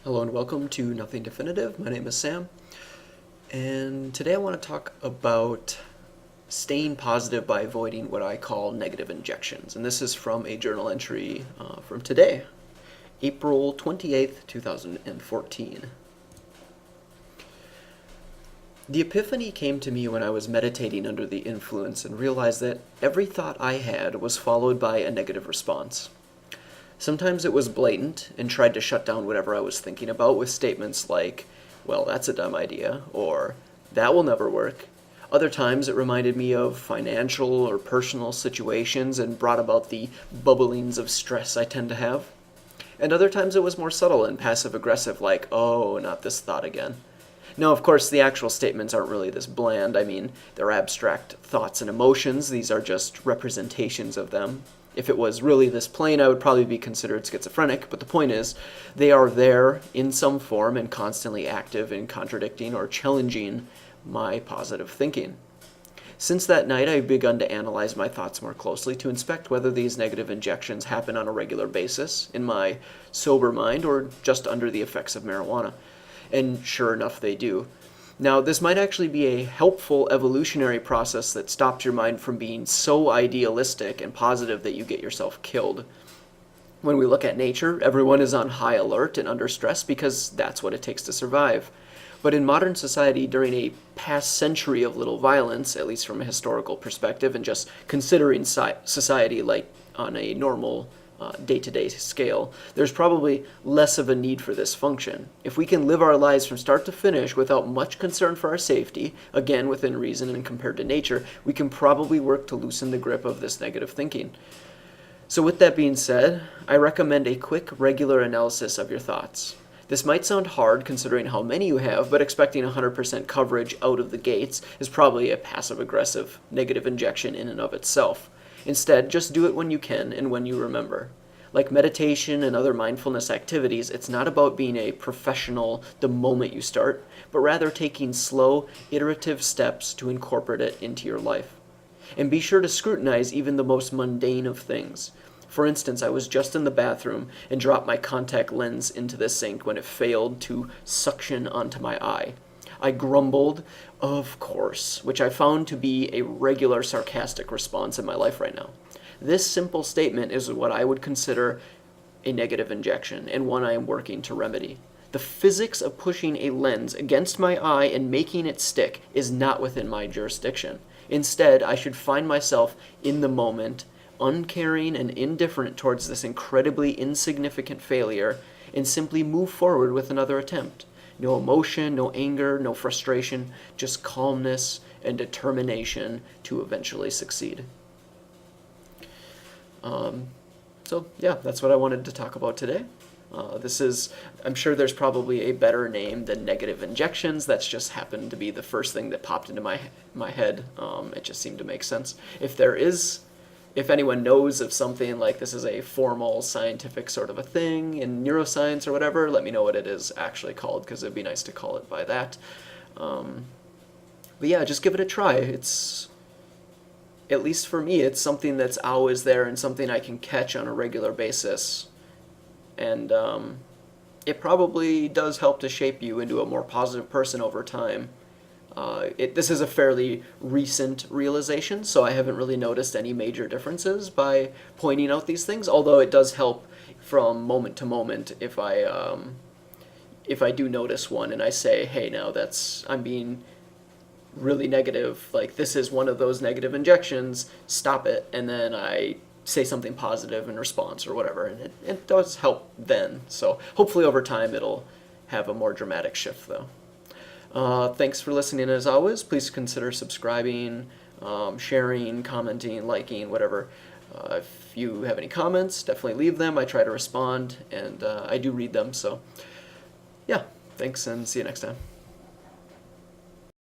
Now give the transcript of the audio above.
Hello and welcome to Nothing Definitive. My name is Sam, and today I want to talk about staying positive by avoiding what I call negative injections. And this is from a journal entry from today, April 28th, 2014. The epiphany came to me when I was meditating under the influence and realized that every thought I had was followed by a negative response. Sometimes it was blatant and tried to shut down whatever I was thinking about with statements like, well, that's a dumb idea, or that will never work. Other times it reminded me of financial or personal situations and brought about the bubblings of stress I tend to have. And other times it was more subtle and passive-aggressive, like, oh, not this thought again. Now, of course, the actual statements aren't really this bland. I mean, they're abstract thoughts and emotions. These are just representations of them. If it was really this plain, I would probably be considered schizophrenic, but the point is, they are there in some form and constantly active in contradicting or challenging my positive thinking. Since that night, I've begun to analyze my thoughts more closely to inspect whether these negative injections happen on a regular basis in my sober mind or just under the effects of marijuana. And sure enough, they do. Now, this might actually be a helpful evolutionary process that stops your mind from being so idealistic and positive that you get yourself killed. When we look at nature, everyone is on high alert and under stress because that's what it takes to survive. But in modern society, during a past century of little violence, at least from a historical perspective, and just considering society like on a normal day-to-day scale, there's probably less of a need for this function. If we can live our lives from start to finish without much concern for our safety, again within reason and compared to nature, we can probably work to loosen the grip of this negative thinking. So with that being said, I recommend a quick, regular analysis of your thoughts. This might sound hard considering how many you have, but expecting 100% coverage out of the gates is probably a passive-aggressive negative injection in and of itself. Instead, just do it when you can and when you remember. Like meditation and other mindfulness activities, it's not about being a professional the moment you start, but rather taking slow, iterative steps to incorporate it into your life. And be sure to scrutinize even the most mundane of things. For instance, I was just in the bathroom and dropped my contact lens into the sink when it failed to suction onto my eye. I grumbled, of course, which I found to be a regular sarcastic response in my life right now. This simple statement is what I would consider a negative injection, and one I am working to remedy. The physics of pushing a lens against my eye and making it stick is not within my jurisdiction. Instead, I should find myself in the moment, uncaring and indifferent towards this incredibly insignificant failure, and simply move forward with another attempt. No emotion, no anger, no frustration, just calmness and determination to eventually succeed. So yeah, that's what I wanted to talk about today. I'm sure there's probably a better name than negative injections. That's just happened to be the first thing that popped into my head. It just seemed to make sense. If anyone knows of something like this is a formal scientific sort of a thing in neuroscience or whatever, let me know what it is actually called, because it'd be nice to call it by that. But yeah, just give it a try. At least for me, it's something that's always there and something I can catch on a regular basis. And it probably does help to shape you into a more positive person over time. This is a fairly recent realization, so I haven't really noticed any major differences by pointing out these things, although it does help from moment to moment if I do notice one and I say, hey, now I'm being really negative, like this is one of those negative injections, stop it, and then I say something positive in response or whatever, and it does help then. So hopefully over time it'll have a more dramatic shift though. Thanks for listening as always. Please consider subscribing, sharing, commenting, liking, whatever. If you have any comments, definitely leave them. I try to respond, and I do read them. So yeah, thanks and see you next time.